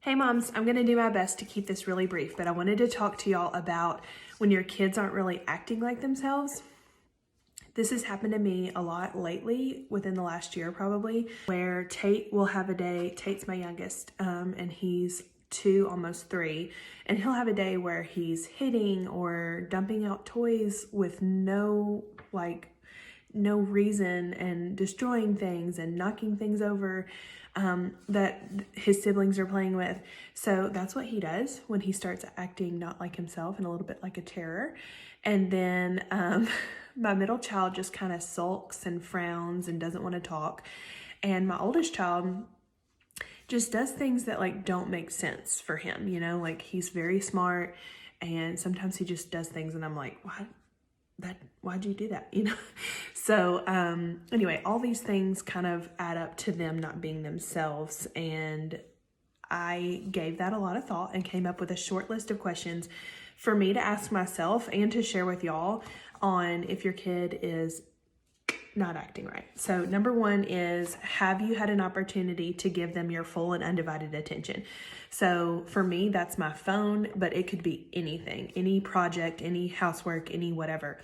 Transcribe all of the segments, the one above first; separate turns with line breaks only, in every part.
Hey moms, I'm gonna do my best to keep this really brief, but I wanted to talk to y'all about when your kids aren't really acting like themselves. This has happened to me a lot lately, within the last year probably, where Tate will have a day. Tate's my youngest, and he's 2, almost 3, and he'll have a day where he's hitting or dumping out toys with no reason and destroying things and knocking things over that his siblings are playing with. So that's what he does when he starts acting not like himself and a little bit like a terror. And then my middle child just kind of sulks and frowns and doesn't want to talk. And my oldest child just does things that like don't make sense for him, you know, like he's very smart and sometimes he just does things and I'm like, why'd you do that? You know? So anyway, all these things kind of add up to them not being themselves. And I gave that a lot of thought and came up with a short list of questions for me to ask myself and to share with y'all on if your kid is not acting right. So number 1 is, have you had an opportunity to give them your full and undivided attention? So for me, that's my phone, but it could be anything, any project, any housework, any whatever.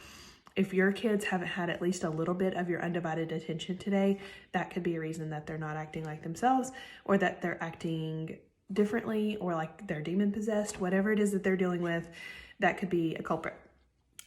If your kids haven't had at least a little bit of your undivided attention today, that could be a reason that they're not acting like themselves, or that they're acting differently, or like they're demon possessed, whatever it is that they're dealing with, that could be a culprit.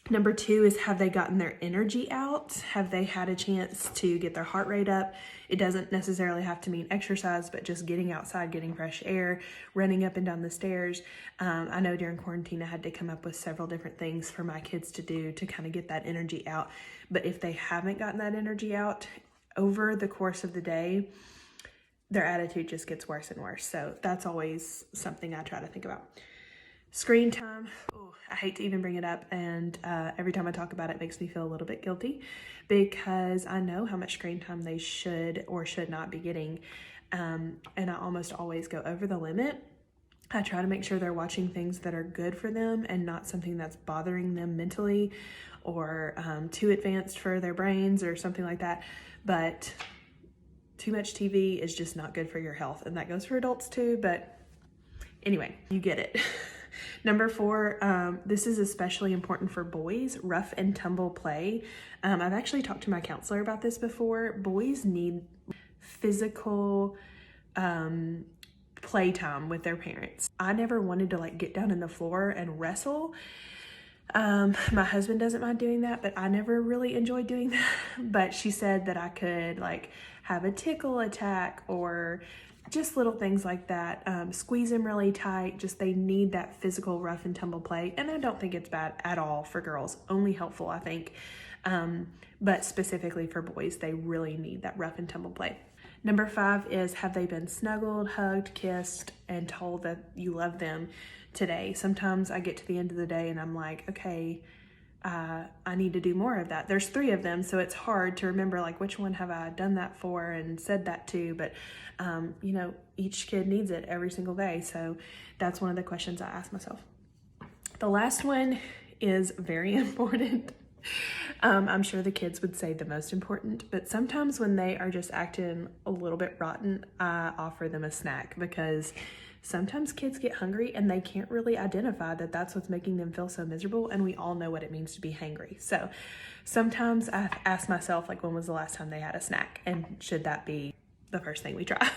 Number 2 is, have they gotten their energy out? Have they had a chance to get their heart rate up? It doesn't necessarily have to mean exercise, but just getting outside, getting fresh air, running up and down the stairs. I know during quarantine I had to come up with several different things for my kids to do to kind of get that energy out. But if they haven't gotten that energy out over the course of the day, their attitude just gets worse and worse. So that's always something I try to think about. Screen time, I hate to even bring it up, and every time I talk about it, it makes me feel a little bit guilty because I know how much screen time they should or should not be getting, and I almost always go over the limit. I try to make sure they're watching things that are good for them and not something that's bothering them mentally or too advanced for their brains or something like that, but too much TV is just not good for your health, and that goes for adults too, but anyway, you get it. Number 4, this is especially important for boys, rough and tumble play. I've actually talked to my counselor about this before. Boys need physical playtime with their parents. I never wanted to like get down in the floor and wrestle. My husband doesn't mind doing that, but I never really enjoyed doing that. But she said that I could like have a tickle attack or just little things like that. Squeeze them really tight. Just they need that physical rough and tumble play. And I don't think it's bad at all for girls. Only helpful, I think. But specifically for boys, they really need that rough and tumble play. Number 5 is, have they been snuggled, hugged, kissed, and told that you love them today? Sometimes I get to the end of the day and I'm like, okay, I need to do more of that. There's 3 of them, so it's hard to remember like which one have I done that for and said that to, but you know, each kid needs it every single day. So that's one of the questions I ask myself. The last one is very important. I'm sure the kids would say the most important, but sometimes when they are just acting a little bit rotten, I offer them a snack because sometimes kids get hungry and they can't really identify that that's what's making them feel so miserable, and we all know what it means to be hangry. So sometimes I ask myself, like, when was the last time they had a snack, and should that be the first thing we try?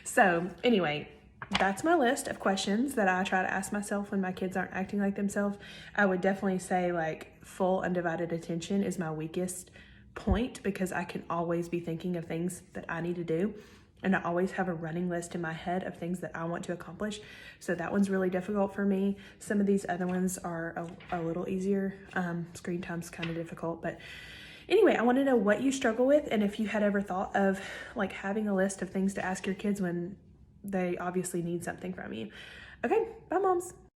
So anyway, that's my list of questions that I try to ask myself when my kids aren't acting like themselves. I would definitely say like full undivided attention is my weakest point because I can always be thinking of things that I need to do. And I always have a running list in my head of things that I want to accomplish. So that one's really difficult for me. Some of these other ones are a little easier. Screen time's kind of difficult. But anyway, I want to know what you struggle with and if you had ever thought of like having a list of things to ask your kids when they obviously need something from you. Okay, bye moms.